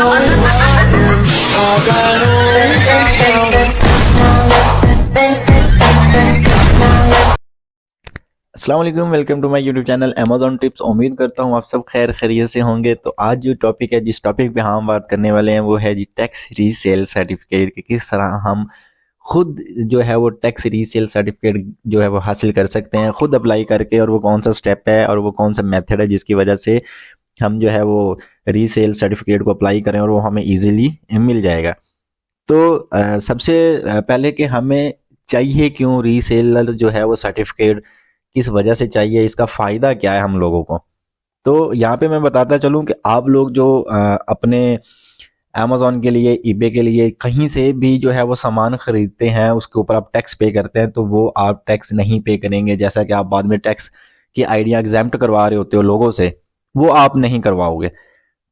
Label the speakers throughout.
Speaker 1: अस्सलाम वालेकुम, welcome to my YouTube channel Amazon tips. उम्मीद करता हूँ आप सब खैर खैरियत से होंगे। तो आज जो टॉपिक है, जिस टॉपिक पे हम बात करने वाले हैं, वो है जी टैक्स रीसेल सर्टिफिकेट कि किस तरह हम खुद जो है वो टैक्स रीसेल सर्टिफिकेट जो है वो हासिल कर सकते हैं खुद अप्लाई करके, और वो कौन सा स्टेप है और वो कौन सा मेथड है जिसकी वजह से हम जो है वो रीसेल सर्टिफिकेट को अप्लाई करें और वो हमें ईजिली मिल जाएगा। तो सबसे पहले कि हमें चाहिए क्यों रीसेलर जो है वो सर्टिफिकेट, किस वजह से चाहिए, इसका फ़ायदा क्या है हम लोगों को। तो यहाँ पे मैं बताता चलूँ कि आप लोग जो अपने अमेज़न के लिए, ईबे के लिए कहीं से भी जो है वो सामान खरीदते हैं, उसके ऊपर आप टैक्स पे करते हैं, तो वो आप टैक्स नहीं पे करेंगे। जैसा कि आप बाद में टैक्स की आइडिया एग्जाम्प्ट करवा रहे होते हो लोगों से, वो आप नहीं करवाओगे।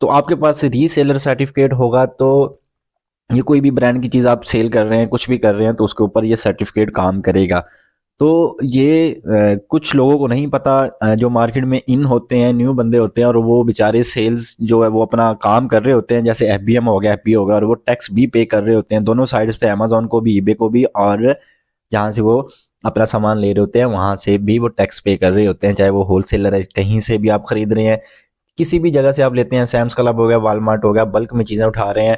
Speaker 1: तो आपके पास रीसेलर सर्टिफिकेट होगा, तो ये कोई भी ब्रांड की चीज़ आप सेल कर रहे हैं, कुछ भी कर रहे हैं, तो उसके ऊपर ये सर्टिफिकेट काम करेगा। तो ये कुछ लोगों को नहीं पता, जो मार्केट में इन होते हैं, न्यू बंदे होते हैं, और वो बेचारे सेल्स जो है वो अपना काम कर रहे होते हैं, जैसे एफबीएम हो गया, एफपी हो गया, और वो टैक्स भी पे कर रहे होते हैं दोनों साइड्स पे, अमेजोन को भी, ईबे को भी, और जहाँ से वो अपना सामान ले रहे होते हैं वहाँ से भी वो टैक्स पे कर रहे होते हैं। चाहे वो होलसेलर है, कहीं से भी आप खरीद रहे हैं, किसी भी जगह से आप लेते हैं, सैम्स क्लब हो गया, वालमार्ट हो गया, बल्क में चीज़ें उठा रहे हैं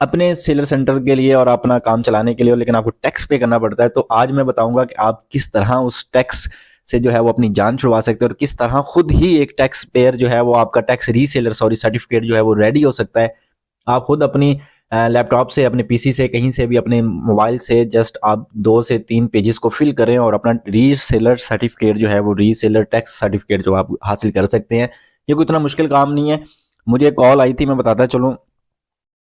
Speaker 1: अपने सेलर सेंटर के लिए और अपना काम चलाने के लिए, लेकिन आपको टैक्स पे करना पड़ता है। तो आज मैं बताऊंगा कि आप किस तरह उस टैक्स से जो है वो अपनी जान छुड़वा सकते हैं, और किस तरह खुद ही एक टैक्स पेयर जो है वो आपका टैक्स रीसेलर सर्टिफिकेट जो है वो रेडी हो सकता है। आप खुद अपनी लैपटॉप से, अपने पीसी से, कहीं से भी, अपने मोबाइल से जस्ट आप 2 से 3 पेजेस को फिल करें और अपना रीसेलर सर्टिफिकेट जो है वो रीसेलर टैक्स सर्टिफिकेट जो आप हासिल कर सकते हैं। ये कोई इतना मुश्किल काम नहीं है। मुझे कॉल आई थी, मैं बताता चलूँ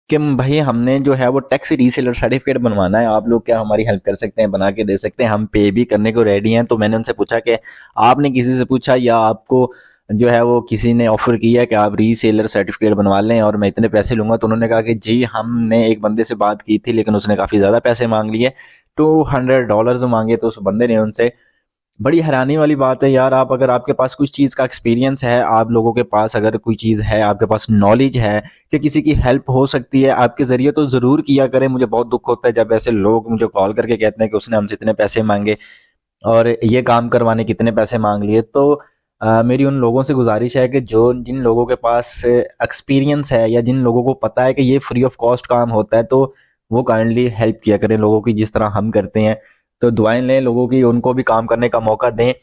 Speaker 1: कि भाई हमने जो है वो टैक्स रीसेलर सर्टिफिकेट बनवाना है, आप लोग क्या हमारी हेल्प कर सकते हैं, बना के दे सकते हैं, हम पे भी करने को रेडी हैं। तो मैंने उनसे पूछा कि आपने किसी से पूछा या आपको जो है वो किसी ने ऑफर किया कि आप रीसेलर सर्टिफिकेट बनवा लें और मैं इतने पैसे लूंगा। तो उन्होंने कहा कि जी, हमने एक बंदे से बात की थी, लेकिन उसने काफ़ी ज़्यादा पैसे मांग लिए, $200 मांगे। तो उस बंदे ने उनसे, बड़ी हैरानी वाली बात है यार, आप अगर आपके पास कुछ चीज़ का एक्सपीरियंस है, आप लोगों के पास अगर कोई चीज़ है, आपके पास नॉलेज है कि किसी की हेल्प हो सकती है आपके ज़रिए, तो ज़रूर किया करें। मुझे बहुत दुख होता है जब ऐसे लोग मुझे कॉल करके कहते हैं कि उसने हमसे इतने पैसे मांगे और ये काम करवाने के इतने पैसे मांग लिए। तो मेरी उन लोगों से गुजारिश है कि जो जिन लोगों के पास एक्सपीरियंस है या जिन लोगों को पता है कि ये फ्री ऑफ कॉस्ट काम होता है, तो वो काइंडली हेल्प किया करें लोगों की, जिस तरह हम करते हैं। तो दुआएं लें लोगों की, उनको भी काम करने का मौका दें।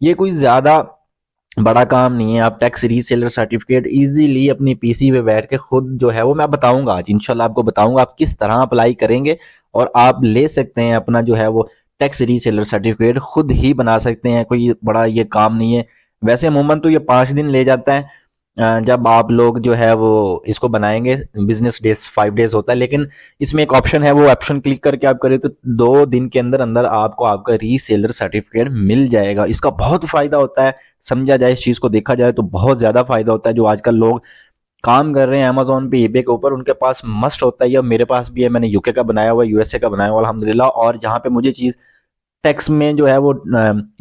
Speaker 1: ये कोई ज़्यादा बड़ा काम नहीं है। आप टैक्स रीसेलर सर्टिफिकेट इजीली अपनी पीसी पे बैठ के खुद जो है वो, मैं बताऊंगा आज इंशाल्लाह, आपको बताऊंगा आप किस तरह अप्लाई करेंगे और आप ले सकते हैं अपना जो है वो टैक्स रीसेलर सर्टिफिकेट, खुद ही बना सकते हैं। कोई बड़ा ये काम नहीं है। वैसे अमूमन तो ये 5 दिन ले जाता है, जब आप लोग जो है वो इसको बनाएंगे। बिजनेस डेज 5 डेज होता है, लेकिन इसमें एक ऑप्शन है, वो ऑप्शन क्लिक करके आप करें तो 2 दिन के अंदर अंदर आपको आपका रीसेलर सर्टिफिकेट मिल जाएगा। इसका बहुत फायदा होता है, समझा जाए इस चीज को, देखा जाए तो बहुत ज्यादा फायदा होता है। जो आजकल लोग काम कर रहे हैं अमेजोन पे, ईबे के ऊपर, उनके पास मस्ट होता है, या मेरे पास भी है, मैंने यूके का बनाया हुआ, यूएसए का बनाया हुआ अल्हम्दुलिल्लाह। और जहाँ पे मुझे चीज टैक्स में जो है वो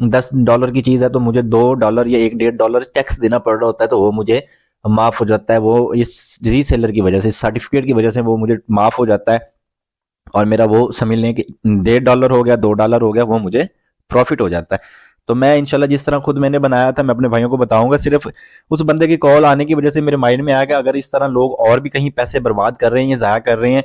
Speaker 1: $10 की चीज है, तो मुझे $2 या 1 1.5 डॉलर टैक्स देना पड़ रहा होता है, तो वो मुझे माफ हो जाता है। वो इस रीसेलर की वजह से, सर्टिफिकेट की वजह से वो मुझे माफ हो जाता है, और मेरा वो समझ लें कि $1.5 हो गया, $2 हो गया, वो मुझे प्रॉफिट हो जाता है। तो मैं इंशाल्लाह जिस तरह खुद मैंने बनाया था, मैं अपने भाइयों को बताऊंगा। सिर्फ उस बंदे की कॉल आने की वजह से मेरे माइंड में आया कि अगर इस तरह लोग और भी कहीं पैसे बर्बाद कर रहे हैं या ज़ाया कर रहे हैं,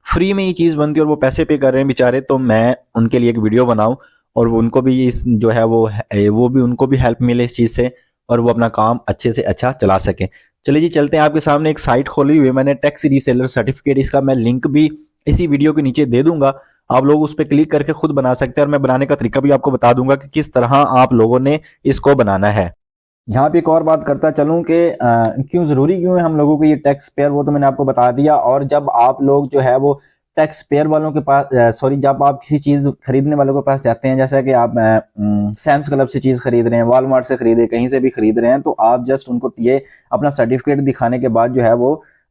Speaker 1: फ्री में ये चीज़ बनती है और वो पैसे पे कर रहे हैं बेचारे, तो मैं उनके लिए एक वीडियो बनाऊं और वो उनको भी इस जो है वो भी, उनको भी हेल्प मिले इस चीज़ से, और वो अपना काम अच्छे से अच्छा चला सकें। चलिए जी, चलते हैं। आपके सामने एक साइट खोली हुई है मैंने, टैक्स रीसेलर सर्टिफिकेट। इसका मैं लिंक भी इसी वीडियो के नीचे दे दूंगा, आप लोग उस पर क्लिक करके खुद बना सकते हैं, और मैं बनाने का तरीका भी आपको बता दूंगा कि किस तरह आप लोगों ने इसको बनाना है। यहाँ पे एक और बात करता चलूँ कि क्यों ज़रूरी क्यों है हम लोगों को ये टैक्स पेयर, वो तो मैंने आपको बता दिया। और जब आप लोग जो है वो टैक्स पेयर वालों के पास, सॉरी, जब आप किसी चीज़ खरीदने वालों के पास जाते हैं, जैसा कि आप सैम्स क्लब से चीज़ खरीद रहे हैं, वॉलमार्ट से खरीदे, कहीं से भी खरीद रहे हैं, तो आप जस्ट उनको ये अपना सर्टिफिकेट दिखाने के बाद जो है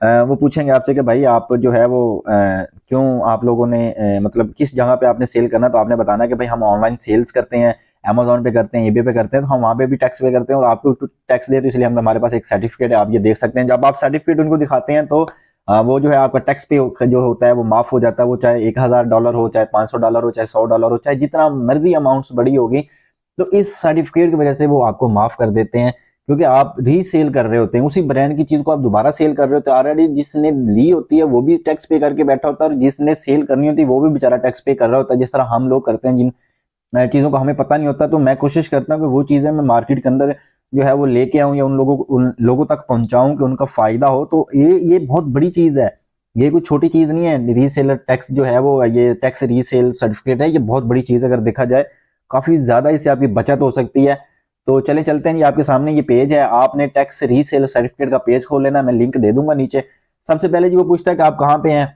Speaker 1: वो पूछेंगे आपसे कि भाई आप जो है वो क्यों आप लोगों ने मतलब किस जगह पे आपने सेल करना। तो आपने बताना कि भाई हम ऑनलाइन सेल्स करते हैं, अमेजोन पे करते हैं, ईबे पे करते हैं, तो हम वहाँ पे भी टैक्स पे करते हैं और आपको टैक्स दे, तो इसलिए हम, हमारे पास एक सर्टिफिकेट है, आप ये देख सकते हैं। जब आप सर्टिफिकेट उनको दिखाते हैं तो वो जो है आपका टैक्स पे जो होता है वो माफ हो जाता है, वो चाहे $1000 हो, चाहे $500 हो, चाहे $100 हो, चाहे जितना मर्जी अमाउंट्स बड़ी होगी। तो इस सर्टिफिकेट की वजह से वो आपको माफ कर देते हैं, क्योंकि आप रीसेल कर रहे होते हैं उसी ब्रांड की चीज को, आप दोबारा सेल कर रहे होते हैं। ऑलरेडी जिसने ली होती है वो भी टैक्स पे करके बैठा होता है, और जिसने सेल करनी होती है वो भी बेचारा टैक्स पे कर रहा होता है, जिस तरह हम लोग करते हैं जिन चीजों का हमें पता नहीं होता। तो मैं कोशिश करता हूँ कि वो चीजें मैं मार्केट के अंदर जो है वो लेके आऊं, या उन लोगों तक पहुंचाऊं कि उनका फायदा हो। तो ये बहुत बड़ी चीज है, ये कोई छोटी चीज नहीं है। रीसेलर टैक्स जो है वो, ये टैक्स रीसेल सर्टिफिकेट है, ये बहुत बड़ी चीज है। अगर देखा जाए काफी ज्यादा इससे आपकी बचत हो सकती है। तो चले चलते हैं, ये आपके सामने ये पेज है, आपने टैक्स रीसेल सर्टिफिकेट का पेज खोल लेना, मैं लिंक दे दूंगा नीचे। सबसे पहले जी वो पूछता है कि आप कहाँ पे हैं।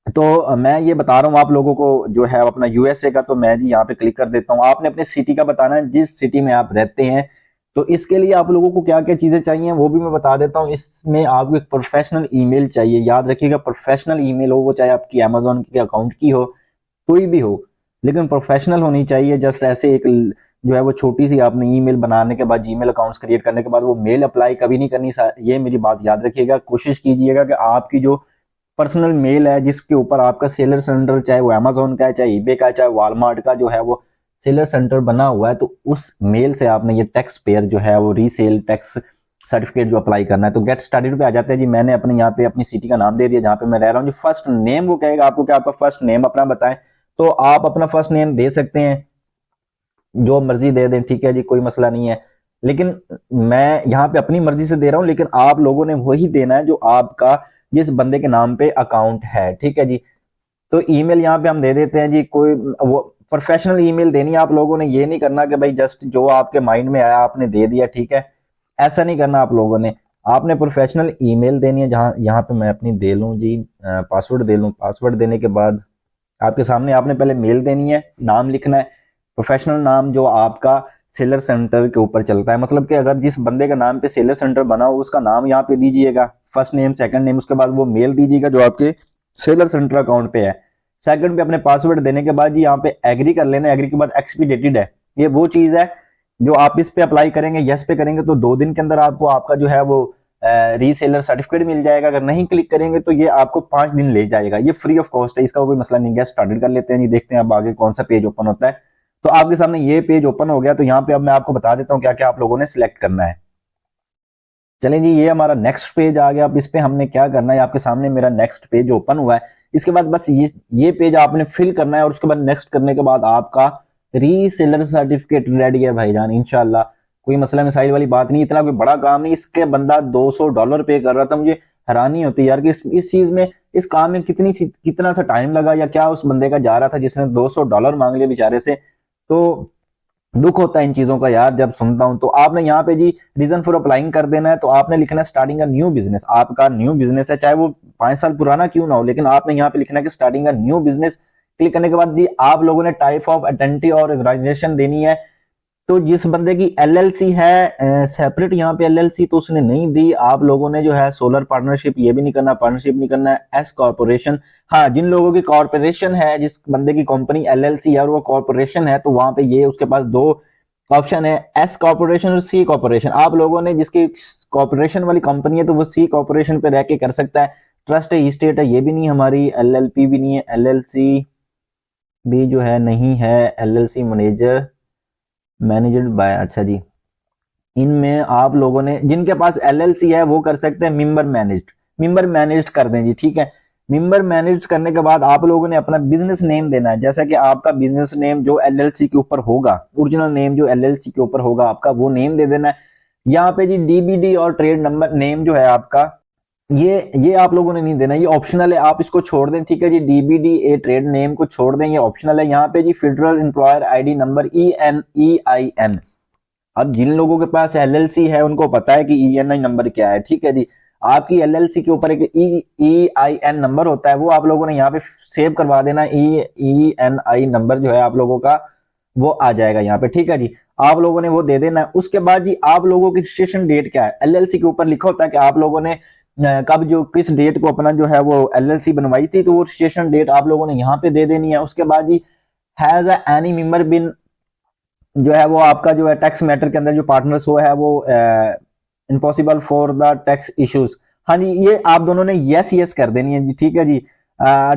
Speaker 1: तो मैं ये बता रहा हूँ आप लोगों को जो है अपना यूएसए का, तो मैं जी यहाँ पे क्लिक कर देता हूँ। आपने अपने सिटी का बताना है, जिस सिटी में आप रहते हैं। तो इसके लिए आप लोगों को क्या क्या चीजें चाहिए वो भी मैं बता देता हूँ। इसमें आपको एक प्रोफेशनल ईमेल चाहिए, याद रखिएगा प्रोफेशनल ईमेल हो, वो चाहे आपकी अमेजोन के अकाउंट की हो, कोई भी हो, लेकिन प्रोफेशनल होनी चाहिए। जस्ट ऐसे एक जो है वो छोटी सी आपने ईमेल बनाने के बाद, जीमेल अकाउंट्स क्रिएट करने के बाद वो मेल अप्लाई कभी नहीं करनी। ये मेरी बात याद रखिएगा। कोशिश कीजिएगा कि आपकी जो पर्सनल मेल है जिसके ऊपर आपका सेलर सेंटर, चाहे वो अमेजोन का है, चाहे ईबे का है, चाहे वॉलमार्ट का जो है वो सेलर सेंटर बना हुआ है, तो उस मेल से आपने ये टैक्स पेयर जो है वो रीसेल टैक्स सर्टिफिकेट जो अप्लाई करना है। तो गेट स्टार्टेड पे आ जाते हैं जी। मैंने अपने यहाँ पे अपनी सिटी का नाम दे दिया जहाँ पे मैं रह रहा हूँ। जो फर्स्ट नेम वो कहेगा आपको कि आपका फर्स्ट नेम अपना बताएं, तो आप अपना फर्स्ट नेम दे सकते हैं, जो मर्जी दे दें, ठीक है जी, कोई मसला नहीं है। लेकिन मैं यहाँ पे अपनी मर्जी से दे रहा हूँ, लेकिन आप लोगों ने वही देना है जो आपका जिस बंदे के नाम पे अकाउंट है, ठीक है जी। तो ईमेल यहाँ पे हम दे देते हैं जी, कोई वो प्रोफेशनल ईमेल देनी है आप लोगों ने। ये नहीं करना कि भाई जस्ट जो आपके माइंड में आया आपने दे दिया, ठीक है, ऐसा नहीं करना आप लोगों ने। आपने प्रोफेशनल ईमेल देनी है, जहां यहाँ पे मैं अपनी दे लूं जी, पासवर्ड दे लूं। पासवर्ड देने के बाद आपके सामने आपने पहले मेल देनी है, नाम लिखना है, प्रोफेशनल नाम जो आपका सेलर सेंटर के ऊपर चलता है। मतलब कि अगर जिस बंदे का नाम पे सेलर सेंटर बना हो उसका नाम यहाँ पे दीजिएगा, फर्स्ट नेम सेकंड नेम, उसके बाद वो मेल दीजिएगा जो आपके सेलर सेंटर अकाउंट पे है। सेकंड पे अपने पासवर्ड देने के बाद जी यहाँ पे एग्री कर लेना। एग्री के बाद एक्सपीडेटेड है, ये वो चीज है जो आप इस पे अप्लाई करेंगे, यस पे करेंगे तो 2 दिन के अंदर आपको आपका जो है वो रीसेलर सर्टिफिकेट मिल जाएगा। अगर नहीं क्लिक करेंगे तो ये आपको 5 दिन ले जाएगा। ये फ्री ऑफ कॉस्ट है, इसका कोई मसला नहीं। गेट स्टार्टेड कर लेते हैं जी, देखते हैं अब आगे कौन सा पेज ओपन होता है। तो आपके सामने ये पेज ओपन हो गया। तो यहाँ पे अब मैं आपको बता देता हूँ क्या क्या आप लोगों ने सिलेक्ट करना है। चलें जी, ये हमारा नेक्स्ट पेज आ गया। अब इस पे हमने क्या करना है, आपके सामने मेरा नेक्स्ट पेज ओपन हुआ है। इसके बाद बस ये पेज आपने फिल करना है, और उसके बाद नेक्स्ट करने के बाद आपका रीसेलर सर्टिफिकेट रेडी है भाईजान, इंशाल्लाह। कोई मसला मिसाइल वाली बात नहीं, इतना कोई बड़ा काम नहीं। इसके बंदा $200 पे कर रहा था। मुझे हैरानी होती यार कि इस चीज में, इस काम में कितना सा टाइम लगा, या क्या उस बंदे का जा रहा था जिसने $200 मांग लिया बेचारे से। तो दुख होता है इन चीजों का यार जब सुनता हूं। तो आपने यहाँ पे जी रीजन फॉर अप्लाइंग कर देना है। तो आपने लिखना है स्टार्टिंग अ न्यू बिजनेस। आपका न्यू बिजनेस है, चाहे वो 5 साल पुराना क्यों ना हो, लेकिन आपने यहाँ पे लिखना है कि starting a new business. Click करने के बाद जी आप लोगों ने टाइप ऑफ एंटिटी और ऑर्गेनाइजेशन देनी है। तो जिस बंदे की एलएलसी है सेपरेट यहाँ पे एलएलसी तो उसने नहीं दी। आप लोगों ने जो है सोलर पार्टनरशिप ये भी नहीं करना, पार्टनरशिप नहीं करना है। एस कॉर्पोरेशन, हाँ, जिन लोगों की कॉर्पोरेशन है, जिस बंदे की कंपनी एलएलसी है और वो कॉर्पोरेशन है, तो वहां पे ये उसके पास 2 ऑप्शन है, एस कॉर्पोरेशन और सी कॉर्पोरेशन। आप लोगों ने जिसकी कॉर्पोरेशन वाली कंपनी है तो वो सी कॉर्पोरेशन पे रह के कर सकता है। ट्रस्ट है, स्टेट है, ये भी नहीं हमारी, एलएलपी भी नहीं है, एलएलसी भी जो है नहीं है, एलएलसी मैनेजर मैनेज्ड बाय, अच्छा जी। इनमें आप लोगों ने जिनके पास एलएलसी है वो कर सकते हैं मेंबर मैनेज्ड कर दें जी, ठीक है। मेंबर मैनेज करने के बाद आप लोगों ने अपना बिजनेस नेम देना है। जैसा कि आपका बिजनेस नेम जो एलएलसी के ऊपर होगा, ओरिजिनल नेम जो एलएलसी के ऊपर होगा आपका, वो नेम दे देना है। यहाँ पे जी डीबीडी और ट्रेड नंबर नेम जो है आपका, ये आप लोगों ने नहीं देना, ये ऑप्शनल है, आप इसको छोड़ दें, ठीक है जी। डीबीडी ए ट्रेड नेम को छोड़ दें, ये ऑप्शनल है। यहाँ पे जी federal employer ID number ENEIN। अब जिन लोगों के पास एलएलसी है उनको पता है कि ENI नंबर क्या है, ठीक है जी। आपकी एलएलसी के ऊपर एक EIN नंबर होता है, वो आप लोगों ने यहाँ पे सेव करवा देना। ENI नंबर जो है आप लोगों का वो आ जाएगा यहाँ पे, ठीक है जी। आप लोगों ने वो दे देना। उसके बाद जी आप लोगों की रजिस्ट्रेशन डेट क्या है, एलएलसी के ऊपर लिखा होता है कि आप लोगों ने कब जो किस डेट को अपना जो है वो एलएलसी बनवाई थी, तो वो रजिस्ट्रेशन डेट आप लोगों ने यहाँ पे दे देनी है। उसके बाद जी हैज एनी मेंबर बिन, जो है वो आपका जो है टैक्स मैटर के अंदर जो पार्टनर्स हुआ है वो impossible for the tax issues. हाँ जी, ये आप दोनों ने यस यस कर देनी है जी, ठीक है जी।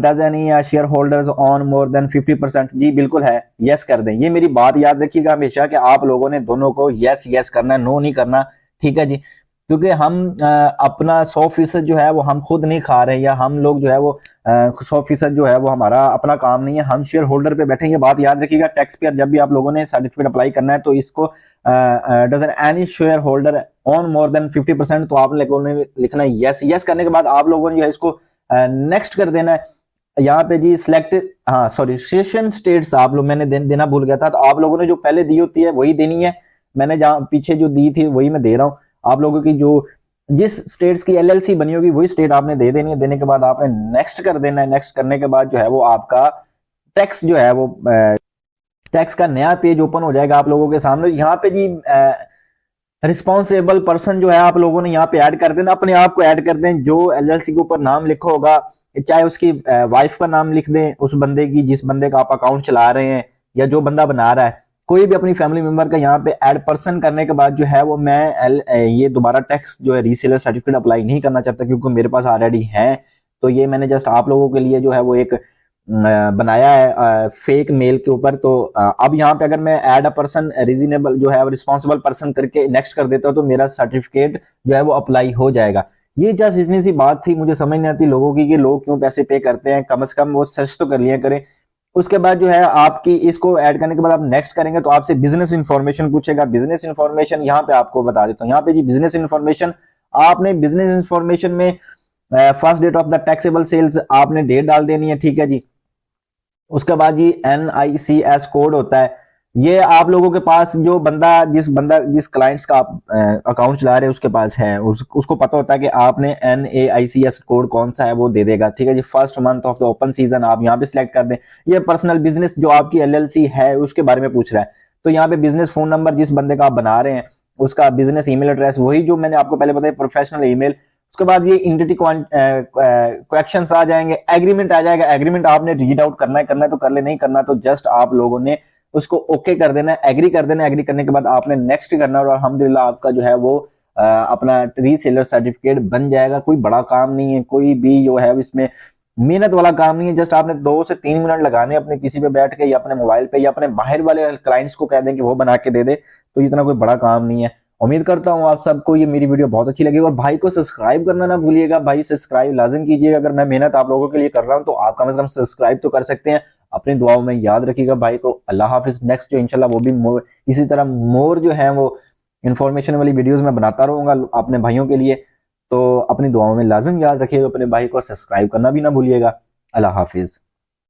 Speaker 1: Does any shareholders own more than 50%, जी बिल्कुल है, यस कर दें। ये मेरी बात याद रखिएगा हमेशा कि आप लोगों ने दोनों को यस यस करना है, नो नहीं करना, ठीक है जी। क्योंकि हम अपना 100% जो है वो हम खुद नहीं खा रहे, या हम लोग जो है वो 100% जो है वो हमारा अपना काम नहीं है, हम शेयर होल्डर पे बैठे। ये बात याद रखिएगा, टैक्स पेयर जब भी आप लोगों ने सर्टिफिकेट अप्लाई करना है तो इसको doesn't any shareholder on more than 50%, तो आप लोगों ने लिखना है यस। यस करने के बाद आप लोगों ने जो है इसको नेक्स्ट कर देना है। यहाँ पे जी सिलेक्ट, हाँ सॉरी, सेशन स्टेट्स आप लोग, मैंने देना भूल गया था, तो आप लोगों ने जो पहले दी होती है वही देनी है। मैंने जहां पीछे जो दी थी वही मैं दे रहा हूँ। आप लोगों की जो जिस स्टेट्स की एलएलसी बनी होगी वही स्टेट आपने दे देनी है। देने के बाद आपने नेक्स्ट कर देना है। नेक्स्ट करने के बाद जो है वो आपका टैक्स जो है वो टैक्स का नया पेज ओपन हो जाएगा आप लोगों के सामने। यहाँ पे जी रिस्पॉन्सिबल पर्सन जो है आप लोगों ने यहाँ पे ऐड कर देना, अपने आप को ऐड कर दें। जो एलएलसी के ऊपर नाम लिखा होगा, चाहे उसकी वाइफ का नाम लिख दें, उस बंदे की जिस बंदे का आप अकाउंट चला रहे हैं, या जो बंदा बना रहा है, कोई भी अपनी फैमिली मेंबर का यहाँ पे ऐड पर्सन करने के बाद जो है वो मैं ये दोबारा टैक्स जो है रीसेलर सर्टिफिकेट अप्लाई नहीं करना चाहता, क्योंकि मेरे पास ऑलरेडी है। तो ये मैंने जस्ट आप लोगों के लिए जो है वो एक बनाया है फेक मेल के ऊपर। तो अब यहाँ पे अगर मैं ऐड अ पर्सन रीजनेबल जो है रिस्पॉन्सिबल पर्सन करके नेक्स्ट कर देता हूँ तो मेरा सर्टिफिकेट जो है वो अप्लाई हो जाएगा। ये जस्ट इतनी सी बात थी, मुझे समझ नहीं आती लोगों की कि लोग क्यों पैसे पे करते हैं। कम से कम वो सर्च तो कर लिया करें। उसके बाद जो है आपकी इसको ऐड करने के बाद आप नेक्स्ट करेंगे तो आपसे बिजनेस इंफॉर्मेशन पूछेगा। बिजनेस इंफॉर्मेशन यहाँ पे आपको बता देता हूँ। यहाँ पे जी बिजनेस इंफॉर्मेशन, आपने बिजनेस इंफॉर्मेशन में first date of the taxable sales आपने डेट डाल देनी है, ठीक है जी। उसके बाद ये NICS कोड होता है। ये आप लोगों के पास जो बंदा जिस क्लाइंट्स का आप अकाउंट चला रहे हैं उसके पास है, उसको पता होता है कि आपने NAICS कोड कौन सा है वो दे देगा, ठीक है जी। First month of the open season आप यहाँ पे सिलेक्ट कर दें। ये पर्सनल बिजनेस जो आपकी LLC है उसके बारे में पूछ रहा है, तो यहाँ पे बिजनेस फोन नंबर जिस बंदे का आप बना रहे हैं उसका, बिजनेस ईमेल एड्रेस वही जो मैंने आपको पहले बताया प्रोफेशनल ईमेल। उसके बाद ये इंटिटी क्वेश्चंस आ जाएंगे, एग्रीमेंट आ जाएगा। एग्रीमेंट आपने रीड आउट करना है तो कर ले, नहीं करना तो जस्ट आप लोगों ने उसको ओके कर देना है, एग्री कर देना है। एग्री करने के बाद आपने नेक्स्ट करना है और अल्हम्दुलिल्लाह आपका जो है वो अपना रीसेलर सर्टिफिकेट बन जाएगा। कोई बड़ा काम नहीं है, कोई भी जो है इसमें मेहनत वाला काम नहीं है। जस्ट आपने 2 से 3 मिनट लगाने अपने पीसी पे बैठ के, या अपने मोबाइल पे, या अपने बाहर वाले क्लाइंट्स को कह दें कि वो बना के दे दे, तो इतना कोई बड़ा काम नहीं है। उम्मीद करता हूँ आप सबको ये मेरी वीडियो बहुत अच्छी लगी। और भाई को सब्सक्राइब करना ना भूलिएगा, भाई सब्सक्राइब लाजिम कीजिएगा। अगर मैं मेहनत आप लोगों के लिए कर रहा हूँ तो आप कम से कम सब्सक्राइब तो कर सकते हैं। अपनी दुआओं में याद रखिएगा भाई को। अल्लाह हाफिज। नेक्स्ट जो इंशाल्लाह वो भी इसी तरह मोर जो है वो इन्फॉर्मेशन वाली वीडियोस में बनाता रहूंगा अपने भाइयों के लिए। तो अपनी दुआओं में लाजिम याद रखिएगा, अपने भाई को सब्सक्राइब करना भी ना भूलिएगा। अल्लाह हाफिज।